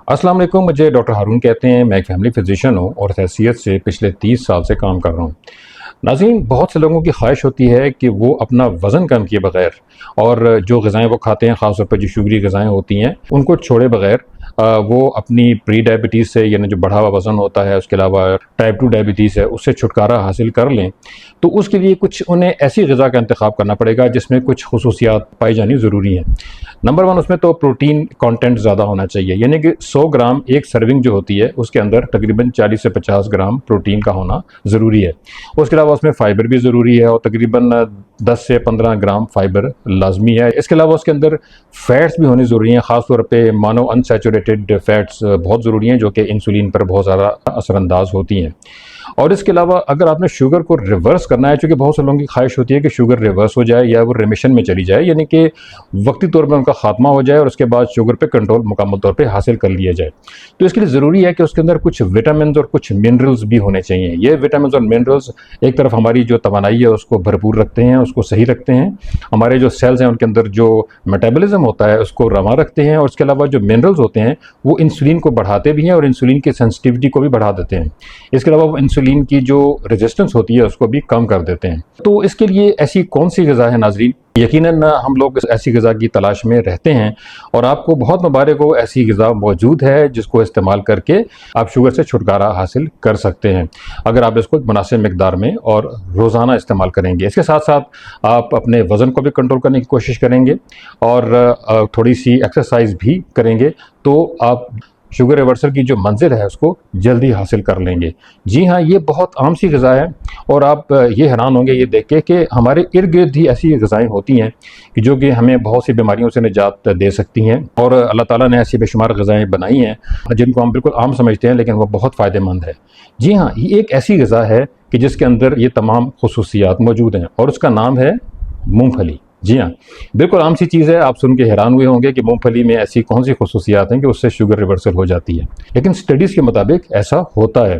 अस्सलाम वालेकुम। मुझे डॉक्टर हारून कहते हैं। मैं एक फैमिली फिजिशियन हूँ और हैसियत से पिछले 30 साल से काम कर रहा हूँ। नाज़रीन, बहुत से लोगों की ख्वाहिश होती है कि वो अपना वज़न कम किए बगैर और जो ग़िज़ाएँ वो खाते हैं, ख़ास तौर पर जो शुगरी ग़िज़ाएँ होती हैं, उनको छोड़े बगैर वो अपनी प्री डायबिटीज़ से, यानी जो बढ़ा हुआ वज़न होता है, उसके अलावा टाइप 2 डायबिटीज़ है, उससे छुटकारा हासिल कर लें। तो उसके लिए कुछ उन्हें ऐसी ग़िज़ा का इंतख़ाब करना पड़ेगा जिसमें कुछ ख़ुसूसियात पाई जानी ज़रूरी हैं। नंबर 1, उसमें तो प्रोटीन कंटेंट ज़्यादा होना चाहिए, यानी कि 100 ग्राम एक सर्विंग जो होती है उसके अंदर तकरीबन 40 से 50 ग्राम प्रोटीन का होना ज़रूरी है। उसके अलावा उसमें फ़ाइबर भी ज़रूरी है और तकरीबन 10 से 15 ग्राम फ़ाइबर लाजमी है। इसके अलावा उसके अंदर फ़ैट्स भी होनी ज़रूरी हैं, ख़ास तौर पे मोनो अनसैचुरेटेड फ़ैट्स बहुत ज़रूरी हैं, जो कि इंसुलिन पर बहुत ज़्यादा असरअंदाज होती हैं। और इसके अलावा अगर आपने शुगर को रिवर्स करना है, चूँकि बहुत से लोगों की ख्वाहिश होती है कि शुगर रिवर्स हो जाए या वो रिमिशन में चली जाए, यानी कि वक्ती तौर पर उनका खात्मा हो जाए और उसके बाद शुगर पे कंट्रोल मुकम्मल तौर पे हासिल कर लिया जाए। तो इसके लिए ज़रूरी है कि उसके अंदर कुछ विटामिन्स और कुछ मिनरल्स भी होने चाहिए। ये विटामिन्स और मिनरल्स एक तरफ हमारी जो तवानाई है उसको भरपूर रखते हैं, उसको सही रखते हैं। हमारे जो सेल्स हैं उनके अंदर जो मेटाबॉलिज्म होता है उसको रवा रखते हैं, और इसके अलावा जो मिनरल्स होते हैं वो इंसुलिन को बढ़ाते भी हैं और इंसुलिन की सेंसिटिविटी को भी बढ़ा देते हैं। इसके अलावा वो इंसुलिन की जो रेजिस्टेंस होती है उसको भी कम कर देते हैं। तो इसके लिए ऐसी कौन सी ग़िज़ा है नाज़रीन? यकीनन हम लोग ऐसी ग़िज़ा की तलाश में रहते हैं और आपको बहुत मुबारक हो, ऐसी ग़िज़ा मौजूद है जिसको इस्तेमाल करके आप शुगर से छुटकारा हासिल कर सकते हैं, अगर आप इसको मुनासिब मिकदार में और रोज़ाना इस्तेमाल करेंगे। इसके साथ साथ आप अपने वज़न को भी कंट्रोल करने की कोशिश करेंगे और थोड़ी सी एक्सरसाइज भी करेंगे, तो आप शुगर रिवर्सल की जो मंजिल है उसको जल्दी हासिल कर लेंगे। जी हाँ, ये बहुत आम सी ग़िज़ा है और आप ये हैरान होंगे ये देख के कि हमारे इर्द-गिर्द ही ऐसी ग़िज़ाएँ होती हैं कि जो कि हमें बहुत सी बीमारियों से निजात दे सकती हैं, और अल्लाह ताला ने ऐसी बेशुमार ग़िज़ाएँ बनाई हैं जिनको हम बिल्कुल आम समझते हैं, लेकिन वो बहुत फ़ायदेमंद है। जी हाँ, ये एक ऐसी ग़िज़ा है कि जिसके अंदर ये तमाम ख़ुसूसियात मौजूद हैं और उसका नाम है मूँगफली। जी हाँ, बिल्कुल आम सी चीज़ है। आप सुन के हैरान हुए होंगे कि मूँगफली में ऐसी कौन-सी ख़ुसूसियात हैं कि उससे शुगर रिवर्सल हो जाती है, लेकिन स्टडीज़ के मुताबिक ऐसा होता है।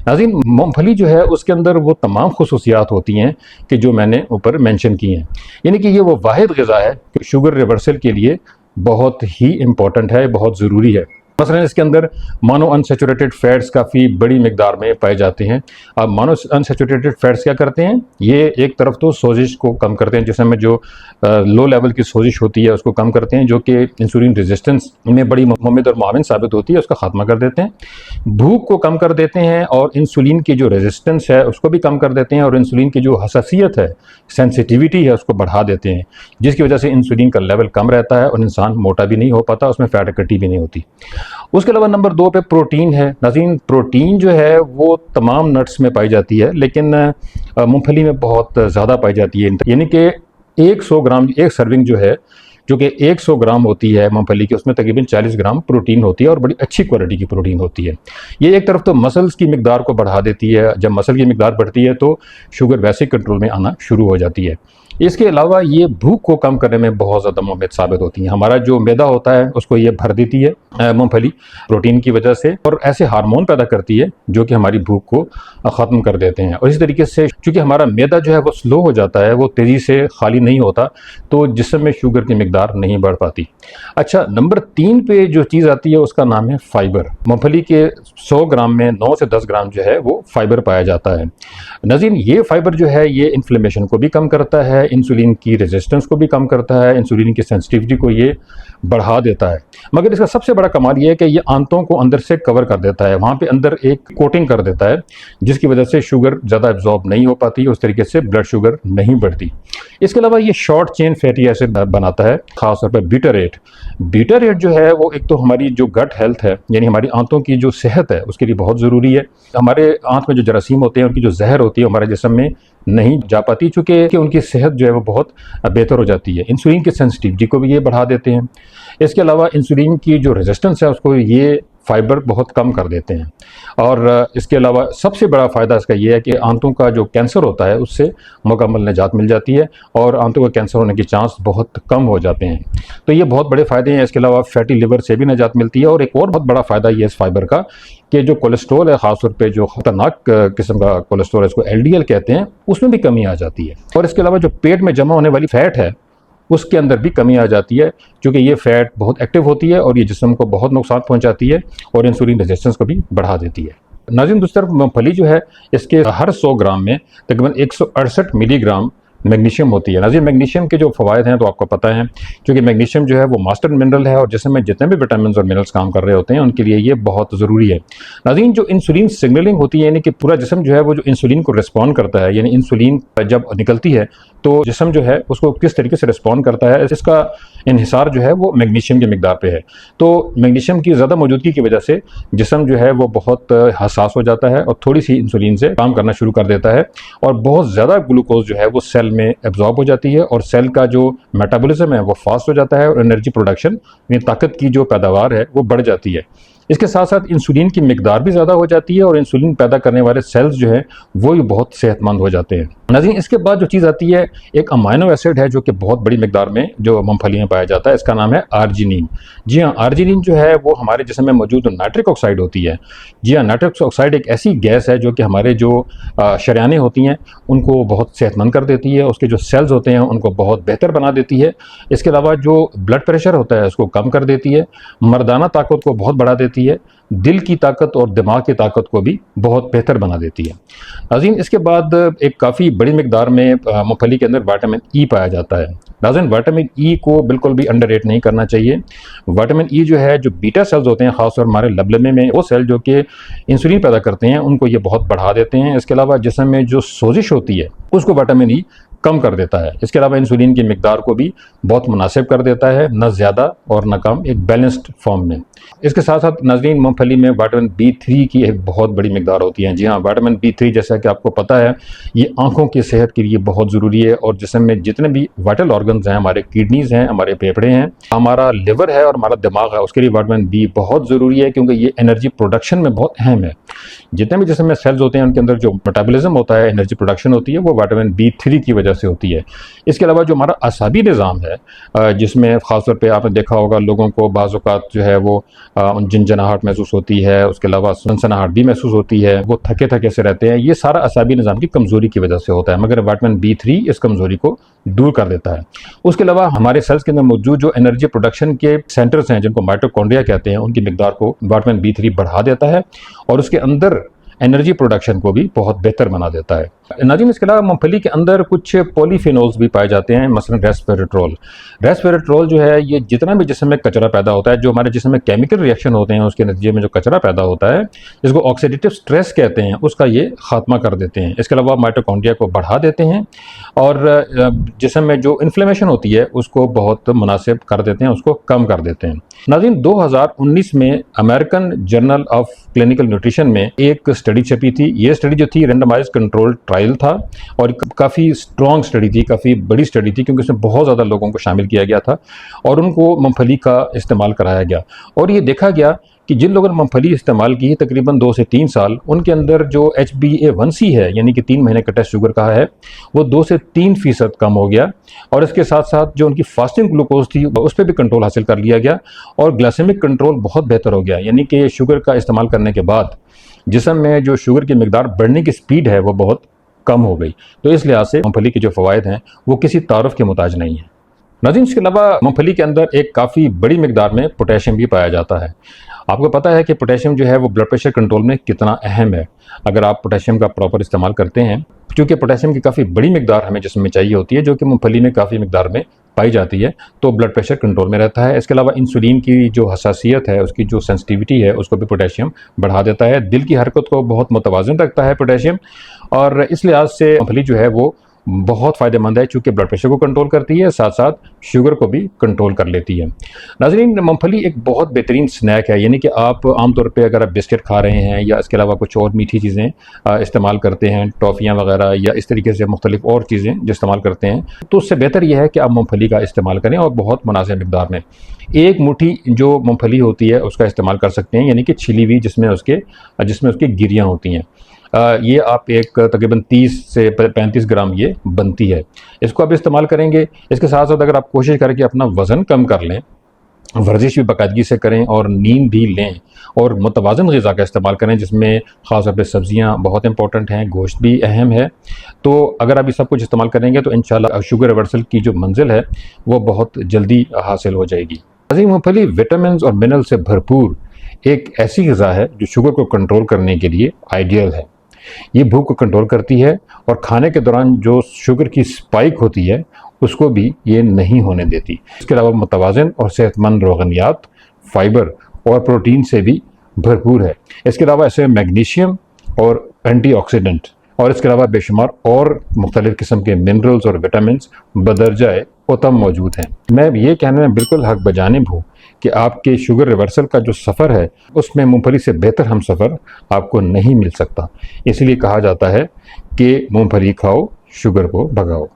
नाज़रीन, मूँगफली जो है उसके अंदर वो तमाम ख़ुसूसियात होती हैं कि जो मैंने ऊपर मेंशन की हैं, यानी कि ये वो वाहिद ग़िज़ा है कि शुगर रिवर्सल के लिए बहुत ही इम्पोर्टेंट है, बहुत ज़रूरी है। मसलन इसके अंदर मोनो अनसैचुरेटेड फ़ैट्स काफ़ी बड़ी मिकदार में पाए जाते हैं। अब मोनो अनसैचुरेटेड फ़ैट्स क्या करते हैं? ये एक तरफ तो सोजिश को कम करते हैं, जिसमें जो लो लेवल की सोजिश होती है उसको कम करते हैं, जो कि इंसुलिन रेजिस्टेंस में बड़ी मुफ़ीद और मुआविन साबित होती है, उसका खात्मा कर देते हैं। भूख को कम कर देते हैं और इंसुलिन की जो रेजिस्टेंस है उसको भी कम कर देते हैं, और इंसुलिन की जो हसासियत है, सेंसिटिविटी है, उसको बढ़ा देते हैं, जिसकी वजह से इंसुलिन का लेवल कम रहता है और इंसान मोटा भी नहीं हो पाता, उसमें फैट इकट्ठी भी नहीं होती। उसके अलावा नंबर 2 पे प्रोटीन है। नाज़रीन, प्रोटीन जो है वो तमाम नट्स में पाई जाती है, लेकिन मूँगफली में बहुत ज़्यादा पाई जाती है। यानी कि 100 ग्राम एक सर्विंग जो है, जो कि 100 ग्राम होती है मूँगफली की, उसमें तकरीबन 40 ग्राम प्रोटीन होती है और बड़ी अच्छी क्वालिटी की प्रोटीन होती है। ये एक तरफ तो मसल्स की मिकदार को बढ़ा देती है। जब मसल की मिकदार बढ़ती है तो शुगर वैसे कंट्रोल में आना शुरू हो जाती है। इसके अलावा ये भूख को कम करने में बहुत ज़्यादा मुफ़ीद साबित होती है। हमारा जो मैदा होता है उसको ये भर देती है मूँगफली प्रोटीन की वजह से, और ऐसे हार्मोन पैदा करती है जो कि हमारी भूख को ख़त्म कर देते हैं। और इसी तरीके से चूँकि हमारा मैदा जो है वो स्लो हो जाता है, वो तेज़ी से खाली नहीं होता, तो जिस्म में शुगर की मिकदार नहीं बढ़ पाती। अच्छा, नंबर 3 पे जो चीज़ आती है उसका नाम है फ़ाइबर। मूँगफली के 100 ग्राम में 9 से 10 ग्राम जो है वो फ़ाइबर पाया जाता है। नाज़रीन, ये फ़ाइबर जो है ये इन्फ्लेमेशन को भी कम करता है, इंसुलिन की रेजिस्टेंस को भी कम करता है, इंसुलिन की सेंसिटिविटी को ये बढ़ा देता है। मगर इसका सबसे बड़ा कमाल ये है कि ये आंतों को अंदर से कवर कर देता है, वहाँ पे अंदर एक कोटिंग कर देता है, जिसकी वजह से शुगर ज़्यादा एब्जॉर्ब नहीं हो पाती, उस तरीके से ब्लड शुगर नहीं बढ़ती। इसके अलावा ये शॉर्ट चेन फैटी एसिड बनाता है, खासतौर पर बीटारेट। बीटारेट जो है वो एक तो हमारी जो गट हेल्थ है, यानी हमारी आंतों की जो सेहत है, उसके लिए बहुत ज़रूरी है। हमारे आंत में जो जरासीम होते हैं उनकी जो जहर होती है हमारे जिस्म में नहीं जा पाती, चूँकि उनकी सेहत जो है वो बहुत बेहतर हो जाती है। इंसुलिन की सेंसिटिविटी को भी ये बढ़ा देते हैं। इसके अलावा इंसुलिन की जो रेजिस्टेंस है उसको ये फ़ाइबर बहुत कम कर देते हैं। और इसके अलावा सबसे बड़ा फ़ायदा इसका ये है कि आंतों का जो कैंसर होता है उससे मुकम्मल निजात मिल जाती है और आंतों का कैंसर होने के चांस बहुत कम हो जाते हैं। तो ये बहुत बड़े फ़ायदे हैं। इसके अलावा फैटी लिवर से भी निजात मिलती है, और एक और बहुत बड़ा फ़ायदा ये इस फ़ाइबर का कि जो कोलेस्ट्रॉल है, ख़ासतौर पे जो ख़तरनाक किस्म का कोलेस्ट्रॉल है, इसको एलडीएल कहते हैं, उसमें भी कमी आ जाती है। और इसके अलावा जो पेट में जमा होने वाली फ़ैट है उसके अंदर भी कमी आ जाती है, क्योंकि ये फैट बहुत एक्टिव होती है और ये जिस्म को बहुत नुकसान पहुंचाती है और इंसुलिन रेजिस्टेंस को भी बढ़ा देती है। नाज़रीन, दूसरी तरफ मूंगफली जो है, इसके हर 100 ग्राम में तकरीबन 168 मिलीग्राम मैग्नीशियम होती है। नाज़रीन, मैग्नीशियम के जो फ़वाइद हैं तो आपको पता है, क्योंकि मैग्नीशियम जो है वो मास्टर मिनरल है और जिसम में जितने भी विटामिन और मिनरल्स काम कर रहे होते हैं उनके लिए ये बहुत ज़रूरी है। नाज़रीन, जो इंसुलिन सिग्नलिंग होती है, यानी कि पूरा जिस्म जो है वो जो इंसुलिन को रिस्पॉन्ड करता है, यानी इंसुलिन जब निकलती है तो जिस्म जो है उसको किस तरीके से रिस्पॉन्ड करता है, इसका इन्हिसार जो है वो मैग्नीशियम की मिकदार पे है। तो मैग्नीशियम की ज़्यादा मौजूदगी की वजह से जिस्म जो है वो बहुत हसास हो जाता है और थोड़ी सी इंसुलिन से काम करना शुरू कर देता है और बहुत ज़्यादा ग्लूकोज जो है वो सेल में एब्जॉर्ब हो जाती है और सेल का जो मेटाबॉलिज्म है वो फास्ट हो जाता है और एनर्जी प्रोडक्शन यानी ताकत की जो पैदावार है वो बढ़ जाती है। इसके साथ साथ इंसुलिन की मिकदार भी ज़्यादा हो जाती है और इंसुलिन पैदा करने वाले सेल्स जो हैं वो भी बहुत सेहतमंद हो जाते हैं। नाज़रीन, इसके बाद जो चीज़ आती है, एक अमाइनो एसिड है जो कि बहुत बड़ी मिकदार में जो मूंगफली में पाया जाता है, इसका नाम है आर्जिनिन। जी हाँ, आर्जिनिन जो है वो हमारे जिस्म में मौजूद नाइट्रिक ऑक्साइड होती है। जी हाँ, नाइट्रिक ऑक्साइड एक ऐसी गैस है जो कि हमारे जो शरेयानें होती हैं उनको बहुत सेहतमंद कर देती है, उसके जो सेल्स होते हैं उनको बहुत बेहतर बना देती है। इसके अलावा जो ब्लड प्रेशर होता है उसको कम कर देती है, मर्दाना ताकत को बहुत बढ़ा देती है, दिल की ताकत और दिमाग की ताकत को भी बहुत बेहतर बना देती है। नाज़रीन, इसके बाद एक काफ़ी बड़ी मिकदार में मूंगफली के अंदर विटामिन ई पाया जाता है। नाज़रीन, विटामिन ई को बिल्कुल भी अंडररेट नहीं करना चाहिए। विटामिन ई जो है, जो बीटा सेल्स होते हैं ख़ासतौर हमारे लबलमे में, वो सेल जो कि इंसुलिन पैदा करते हैं उनको ये बहुत बढ़ा देते हैं। इसके अलावा जिस्म में जो सोजिश होती है उसको विटामिन ई कम कर देता है। इसके अलावा इंसुलिन की मिकदार को भी बहुत मुनासिब कर देता है, न ज़्यादा और न कम, एक बैलेंस्ड फॉर्म में। इसके साथ साथ नाज़रीन, मूंगफली में विटामिन B3 की एक बहुत बड़ी मिकदार होती है। जी हाँ, विटामिन B3 जैसा कि आपको पता है ये आंखों की सेहत के लिए बहुत ज़रूरी है और जिस्म में जितने भी वाइटल ऑर्गन्स हैं, हमारे किडनीज़ हैं, हमारे फेफड़े हैं, हमारा लिवर है और हमारा दिमाग है, उसके लिए विटामिन B बहुत ज़रूरी है, क्योंकि ये एनर्जी प्रोडक्शन में बहुत अहम है। जितने भी जिस्म में सेल्स होते हैं उनके अंदर जो मेटाबॉलिज्म होता है, एनर्जी प्रोडक्शन होती है, वो विटामिन B3 की वजह से होती है। इसके अलावा जो हमारा असाबी निज़ाम है, जिसमें ख़ासतौर पे आपने देखा होगा लोगों को बाज़ औक़ात जो है वो झंझनाहट महसूस होती है, उसके अलावा सनसनाहट भी महसूस होती है, वो थके थके से रहते हैं, ये सारा असाबी निज़ाम की कमज़ोरी की वजह से होता है, मगर विटामिन B3 इस कमज़ोरी को दूर कर देता है। उसके अलावा हमारे सेल्स के अंदर मौजूद जो एनर्जी प्रोडक्शन के सेंटर्स हैं, जिनको माइटोकॉन्ड्रिया कहते हैं, उनकी मिकदार को विटामिन B3 बढ़ा देता है और उसके अंदर एनर्जी प्रोडक्शन को भी बहुत बेहतर बना देता है। नाज़रीन, इसके अलावा मूंगफली के अंदर कुछ पॉलीफेनोल्स भी पाए जाते हैं, मसलन रेस्वेरेट्रोल। रेस्वेरेट्रोल जो है, ये जितना भी जिस्म में कचरा पैदा होता है, जो हमारे जिस्म में केमिकल रिएक्शन होते हैं उसके नतीजे में जो कचरा पैदा होता है, जिसको ऑक्सीडेटिव स्ट्रेस कहते हैं, उसका ये खात्मा कर देते हैं। इसके अलावा माइटोकॉन्ड्रिया को बढ़ा देते हैं और जिस्म में जो इन्फ्लेमेशन होती है उसको बहुत मुनासिब कर देते हैं, उसको कम कर देते हैं। नाज़रीन, 2019 में American journal of clinical nutrition में एक स्टडी छपी थी। ये स्टडी जो थी रेंडमाइज्ड कंट्रोल ट्रायल था और काफ़ी स्ट्रॉन्ग स्टडी थी, काफ़ी बड़ी स्टडी थी, क्योंकि उसमें बहुत ज़्यादा लोगों को शामिल किया गया था और उनको मूंगफली का इस्तेमाल कराया गया और ये देखा गया कि जिन लोगों ने मूंगफली इस्तेमाल की तकरीबन 2 से 3 साल, उनके अंदर जो HbA1c है, यानी कि 3 महीने का टेस्ट शुगर का है, वो 2 से 3% कम हो गया और इसके साथ साथ जो उनकी फास्टिंग ग्लूकोज थी उस पर भी कंट्रोल हासिल कर लिया गया और ग्लाइसेमिक कंट्रोल बहुत बेहतर हो गया, यानी कि शुगर का इस्तेमाल करने के बाद जिस्म में जो शुगर की मिकदार बढ़ने की स्पीड है वो बहुत कम हो गई। तो इस लिहाज से मूंगफली के जो फ़वाइद हैं वो किसी तारुफ के मुताज नहीं है। नाज़रीन, इसके अलावा मूंगफली के अंदर एक काफ़ी बड़ी मिकदार में पोटेशियम भी पाया जाता है। आपको पता है कि पोटेशियम जो है वो ब्लड प्रेशर कंट्रोल में कितना अहम है। अगर आप पोटेशियम का प्रॉपर इस्तेमाल करते हैं, क्योंकि पोटेशियम की काफ़ी बड़ी मिकदार हमें जिस्म में चाहिए होती है, जो कि मूंगफली में काफ़ी मिकदार में पाई जाती है, तो ब्लड प्रेशर कंट्रोल में रहता है। इसके अलावा इंसुलिन की जो हसासियत है, उसकी जो सेंसिटिविटी है, उसको भी पोटेशियम बढ़ा देता है। दिल की हरकत को बहुत मुतवाज़िन रखता है पोटेशियम और इस लिहाज से मूंगफली जो है वो बहुत फ़ायदेमंद है, चूँकि ब्लड प्रेशर को कंट्रोल करती है, साथ साथ शुगर को भी कंट्रोल कर लेती है। नाज़रीन, मूंगफली एक बहुत बेहतरीन स्नैक है, यानी कि आप आमतौर पे अगर आप बिस्किट खा रहे हैं या इसके अलावा कुछ और मीठी चीज़ें इस्तेमाल करते हैं, टॉफ़ियाँ वगैरह या इस तरीके से मुख्तलिफ और चीज़ें जो इस्तेमाल करते हैं, तो उससे बेहतर यह है कि आप मूंगफली का इस्तेमाल करें और बहुत मुनासिब मिकदार में। एक मुट्ठी जो मूंगफली होती है उसका इस्तेमाल कर सकते हैं, यानी कि छिली हुई, जिसमें उसकी गिरियाँ होती हैं। ये आप एक तकरीबन 30 से 35 ग्राम ये बनती है, इसको आप इस्तेमाल करेंगे। इसके साथ साथ अगर आप कोशिश करें कि अपना वज़न कम कर लें वर्जिश भी बाकायदगी से करें और नींद भी लें और मुतवाज़न ग़िज़ा का इस्तेमाल करें, जिसमें ख़ास तौर पे सब्ज़ियाँ बहुत इंपॉर्टेंट हैं, गोश्त भी अहम है। तो अगर आप ये सब कुछ इस्तेमाल करेंगे तो इंशाल्लाह शुगर रिवर्सल की जो मंज़िल है वो बहुत जल्दी हासिल हो जाएगी। नाज़रीन, मूँगफली विटामिन्स और मिनरल से भरपूर एक ऐसी ग़िज़ा है जो शुगर को कंट्रोल करने के लिए आइडियल है। ये भूख को कंट्रोल करती है और खाने के दौरान जो शुगर की स्पाइक होती है उसको भी ये नहीं होने देती। इसके अलावा मुतवाज़न और सेहतमंद रोगनियात, फाइबर और प्रोटीन से भी भरपूर है। इसके अलावा ऐसे मैग्नीशियम और एंटीऑक्सीडेंट और इसके अलावा बेशुमार और मुख्तलिफ़ किस्म के मिनरल्स और विटामिन्स बदरजाए उत्तम मौजूद हैं। मैं ये कहने में बिल्कुल हक बजानिब हूँ कि आपके शुगर रिवर्सल का जो सफ़र है उसमें मूँगफली से बेहतर हम सफ़र आपको नहीं मिल सकता। इसलिए कहा जाता है कि मूँगफली खाओ, शुगर को भगाओ।